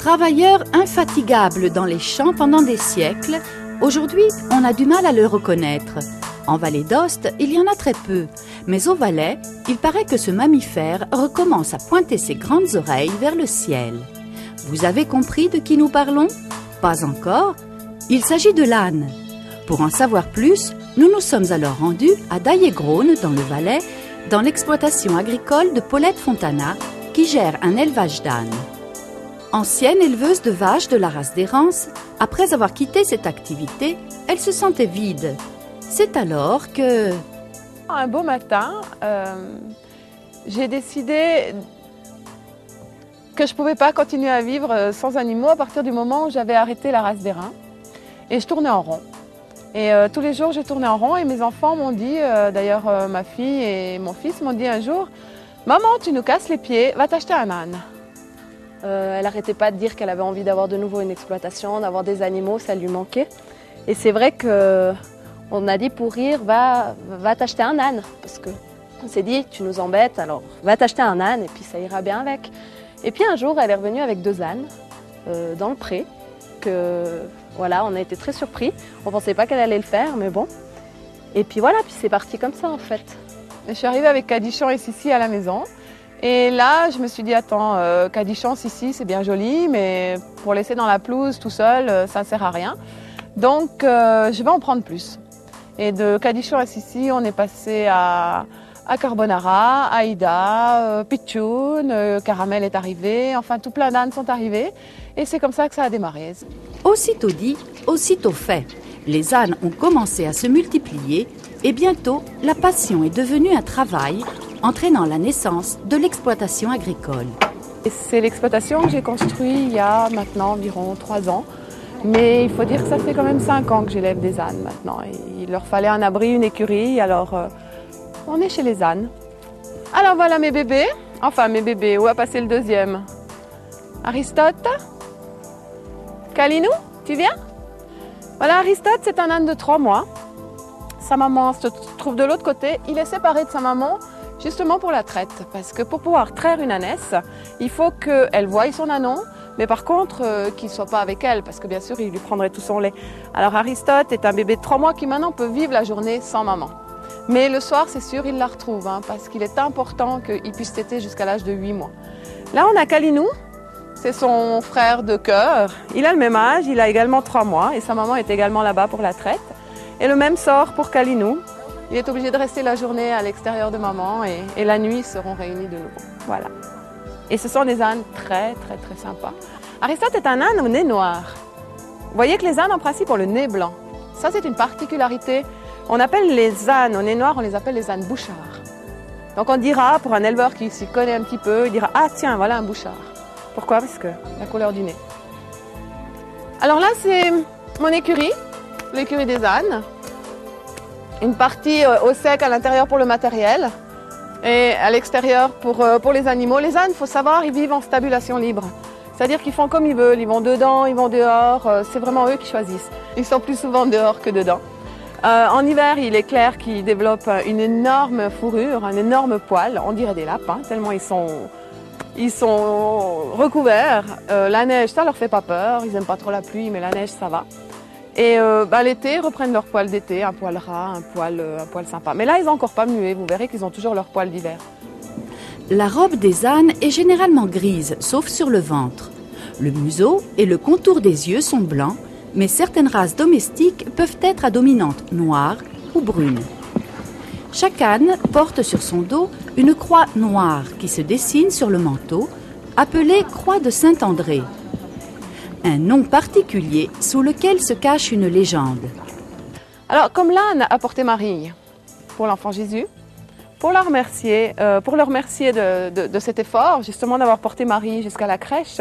Travailleur infatigable dans les champs pendant des siècles, aujourd'hui, on a du mal à le reconnaître. En vallée d'Ost, il y en a très peu, mais au Valais, il paraît que ce mammifère recommence à pointer ses grandes oreilles vers le ciel. Vous avez compris de qui nous parlons? Pas encore? Il s'agit de l'âne. Pour en savoir plus, nous nous sommes alors rendus à Daillé-Grosne, dans le Valais, dans l'exploitation agricole de Paulette Fontana, qui gère un élevage d'ânes. Ancienne éleveuse de vaches de la race des Rances, après avoir quitté cette activité, elle se sentait vide. C'est alors que... Un beau matin, j'ai décidé que je ne pouvais pas continuer à vivre sans animaux à partir du moment où j'avais arrêté la race des reins. Et je tournais en rond. Et tous les jours, je tournais en rond et mes enfants m'ont dit, d'ailleurs ma fille et mon fils m'ont dit un jour, « Maman, tu nous casses les pieds, va t'acheter un âne. » Elle n'arrêtait pas de dire qu'elle avait envie d'avoir de nouveau une exploitation, d'avoir des animaux, ça lui manquait. Et c'est vrai qu'on a dit pour rire, va t'acheter un âne. Parce qu'on s'est dit, tu nous embêtes, alors va t'acheter un âne et puis ça ira bien avec. Et puis un jour, elle est revenue avec 2 ânes dans le pré. Voilà, on a été très surpris. On ne pensait pas qu'elle allait le faire, mais bon. Et puis voilà, puis c'est parti comme ça en fait. Je suis arrivée avec Cadichon et Sissi à la maison. Et là, je me suis dit, attends, Cadichon, Sissi, c'est bien joli, mais pour laisser dans la pelouse tout seul, ça ne sert à rien. Donc, je vais en prendre plus. Et de Cadichon à Sissi, on est passé à Carbonara, Aïda, Pitchoun, Caramel est arrivé, enfin tout plein d'ânes sont arrivés. Et c'est comme ça que ça a démarré. Aussitôt dit, aussitôt fait. Les ânes ont commencé à se multiplier et bientôt, la passion est devenue un travail, entraînant la naissance de l'exploitation agricole. C'est l'exploitation que j'ai construite il y a maintenant environ 3 ans. Mais il faut dire que ça fait quand même 5 ans que j'élève des ânes maintenant. Il leur fallait un abri, une écurie, alors on est chez les ânes. Alors voilà mes bébés. Enfin mes bébés, où a passé le deuxième? Aristote? Kalinou, tu viens? Voilà, Aristote, c'est un âne de 3 mois. Sa maman se trouve de l'autre côté. Il est séparé de sa maman justement pour la traite. Parce que pour pouvoir traire une ânesse, il faut qu'elle voie son ânon, mais par contre, qu'il ne soit pas avec elle, parce que bien sûr, il lui prendrait tout son lait. Alors Aristote est un bébé de 3 mois qui maintenant peut vivre la journée sans maman. Mais le soir, c'est sûr, il la retrouve, parce qu'il est important qu'il puisse téter jusqu'à l'âge de 8 mois. Là, on a Kalinou. C'est son frère de cœur. Il a le même âge, il a également 3 mois et sa maman est également là-bas pour la traite. Et le même sort pour Kalinou. Il est obligé de rester la journée à l'extérieur de maman et la nuit, ils seront réunis de nouveau. Voilà. Et ce sont des ânes très, très, très sympas. Aristote est un âne au nez noir. Vous voyez que les ânes, en principe, ont le nez blanc. Ça, c'est une particularité. On appelle les ânes au nez noir, on les appelle les ânes bouchards. Donc on dira, pour un éleveur qui s'y connaît un petit peu, il dira « Ah tiens, voilà un bouchard ». Pourquoi? Parce que la couleur du nez. Alors là, c'est mon écurie, l'écurie des ânes. Une partie au sec à l'intérieur pour le matériel et à l'extérieur pour les animaux. Les ânes, il faut savoir, ils vivent en stabulation libre. C'est-à-dire qu'ils font comme ils veulent, ils vont dedans, ils vont dehors, c'est vraiment eux qui choisissent. Ils sont plus souvent dehors que dedans. En hiver, il est clair qu'ils développent une énorme fourrure, un énorme poil, on dirait des lapins, tellement ils sont recouverts. La neige, ça leur fait pas peur, ils n'aiment pas trop la pluie, mais la neige, ça va. Et l'été, ils reprennent leur poil d'été, un poil ras, un poil sympa. Mais là, ils n'ont encore pas mué, vous verrez qu'ils ont toujours leur poil d'hiver. La robe des ânes est généralement grise, sauf sur le ventre. Le museau et le contour des yeux sont blancs, mais certaines races domestiques peuvent être à dominante noire ou brune. Chaque âne porte sur son dos une croix noire qui se dessine sur le manteau, appelée croix de Saint-André. Un nom particulier sous lequel se cache une légende. Alors, comme l'âne a porté Marie pour l'enfant Jésus, pour le remercier de cet effort, justement d'avoir porté Marie jusqu'à la crèche,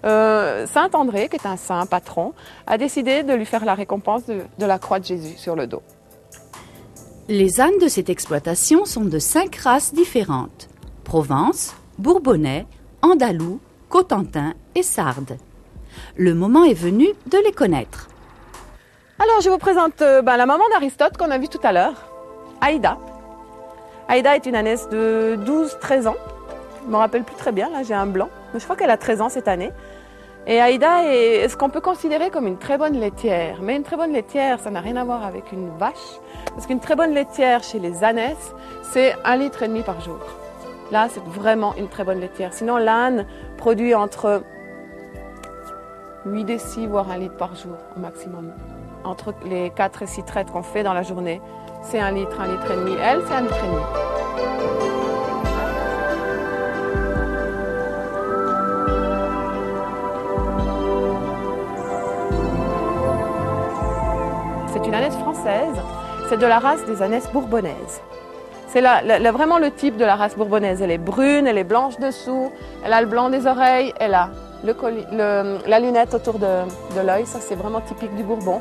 Saint André, qui est un saint patron, a décidé de lui faire la récompense de la croix de Jésus sur le dos. Les ânes de cette exploitation sont de 5 races différentes. Provence, Bourbonnais, Andalou, Cotentin et Sarde. Le moment est venu de les connaître. Alors, je vous présente la maman d'Aristote qu'on a vue tout à l'heure, Aïda. Aïda est une ânesse de 12-13 ans. Je ne me rappelle plus très bien, là j'ai un blanc. Mais je crois qu'elle a 13 ans cette année. Et Aïda est ce qu'on peut considérer comme une très bonne laitière. Mais une très bonne laitière, ça n'a rien à voir avec une vache. Parce qu'une très bonne laitière chez les ânesses, c'est 1,5 litre par jour. Là, c'est vraiment une très bonne laitière. Sinon, l'âne produit entre 8 décis, voire 1 litre par jour au maximum. Entre les 4 et 6 traites qu'on fait dans la journée, c'est 1 litre, 1,5 litre. Elle, c'est 1,5 litre. C'est une ânesse française, c'est de la race des ânesses bourbonnaises. C'est vraiment le type de la race bourbonnaise. Elle est brune, elle est blanche dessous, elle a le blanc des oreilles, elle a la lunette autour de l'œil. Ça, c'est vraiment typique du Bourbon.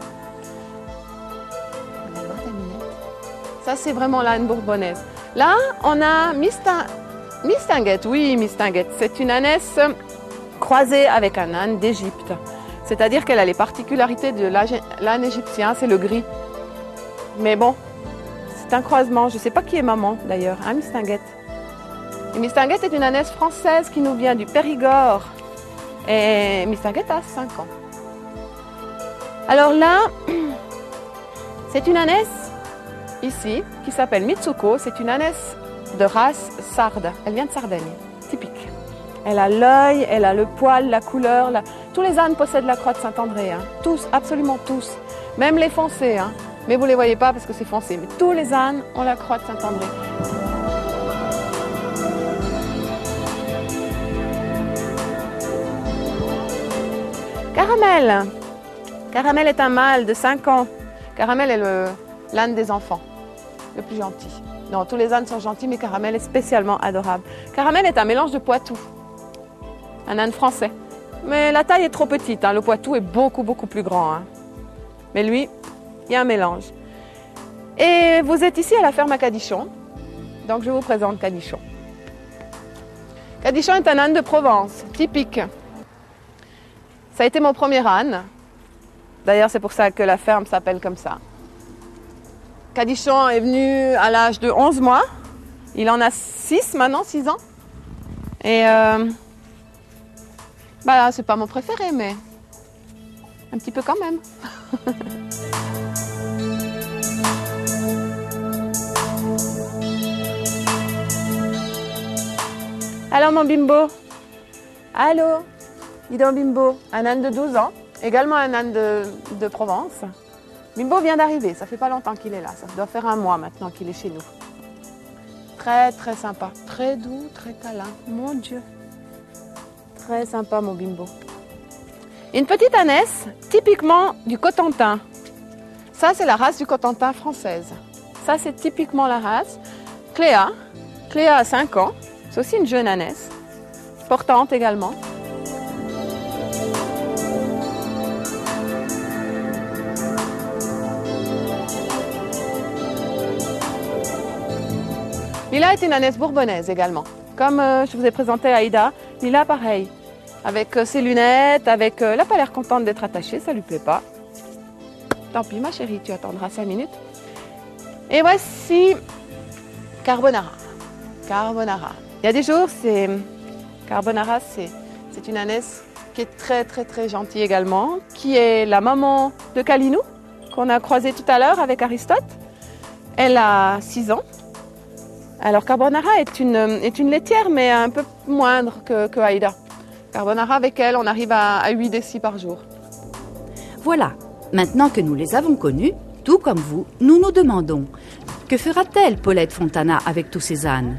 Ça, c'est vraiment l'âne bourbonnaise. Là, on a Mistinguett. Oui, Mistinguett. C'est une ânesse croisée avec un âne d'Égypte. C'est-à-dire qu'elle a les particularités de l'âne égyptien, c'est le gris. Mais bon, c'est un croisement. Je ne sais pas qui est maman d'ailleurs, hein, Mistinguett. Et Mistinguett est une ânesse française qui nous vient du Périgord. Et Mistinguett a 5 ans. Alors là, c'est une ânesse ici qui s'appelle Mitsuko. C'est une ânesse de race sarde. Elle vient de Sardaigne, typique. Elle a l'œil, elle a le poil, la couleur. Tous les ânes possèdent la croix de Saint-André. Hein. Tous, absolument tous. Même les foncés. Hein. Mais vous ne les voyez pas parce que c'est foncé. Mais tous les ânes ont la croix de Saint-André. Caramel. Caramel est un mâle de 5 ans. Caramel est l'âne des enfants, le plus gentil. Non, tous les ânes sont gentils, mais Caramel est spécialement adorable. Caramel est un mélange de Poitou. Un âne français. Mais la taille est trop petite. Hein. Le Poitou est beaucoup, beaucoup plus grand. Hein. Mais lui, il y a un mélange. Et vous êtes ici à la ferme à Cadichon. Donc je vous présente Cadichon. Cadichon est un âne de Provence, typique. Ça a été mon premier âne. D'ailleurs, c'est pour ça que la ferme s'appelle comme ça. Cadichon est venu à l'âge de 11 mois. Il en a 6 maintenant, 6 ans. Et c'est pas mon préféré, mais un petit peu quand même. Alors mon bimbo. Allô? Dis donc Bimbo, un âne de 12 ans, également un âne de Provence. Bimbo vient d'arriver, ça fait pas longtemps qu'il est là, ça doit faire 1 mois maintenant qu'il est chez nous. Très très sympa, très doux, très câlin, mon Dieu. Très sympa mon Bimbo. Une petite ânesse, typiquement du Cotentin. Ça c'est la race du Cotentin française. Ça c'est typiquement la race. Cléa, Cléa a 5 ans, c'est aussi une jeune ânesse, portante également. Lila est une ânesse bourbonnaise également. Comme je vous ai présenté Aïda, Lila pareil. Avec ses lunettes, elle n'a pas l'air contente d'être attachée, ça lui plaît pas. Tant pis ma chérie, tu attendras 5 minutes. Et voici Carbonara. Carbonara. Il y a des jours, Carbonara, c'est une ânesse qui est très très très gentille également, qui est la maman de Calinou, qu'on a croisée tout à l'heure avec Aristote. Elle a 6 ans. Alors Carbonara est une laitière, mais un peu moindre que Aïda. Carbonara, avec elle, on arrive à 8 décis par jour. Voilà, maintenant que nous les avons connus, tout comme vous, nous nous demandons, que fera-t-elle Paulette Fontana avec tous ces ânes ?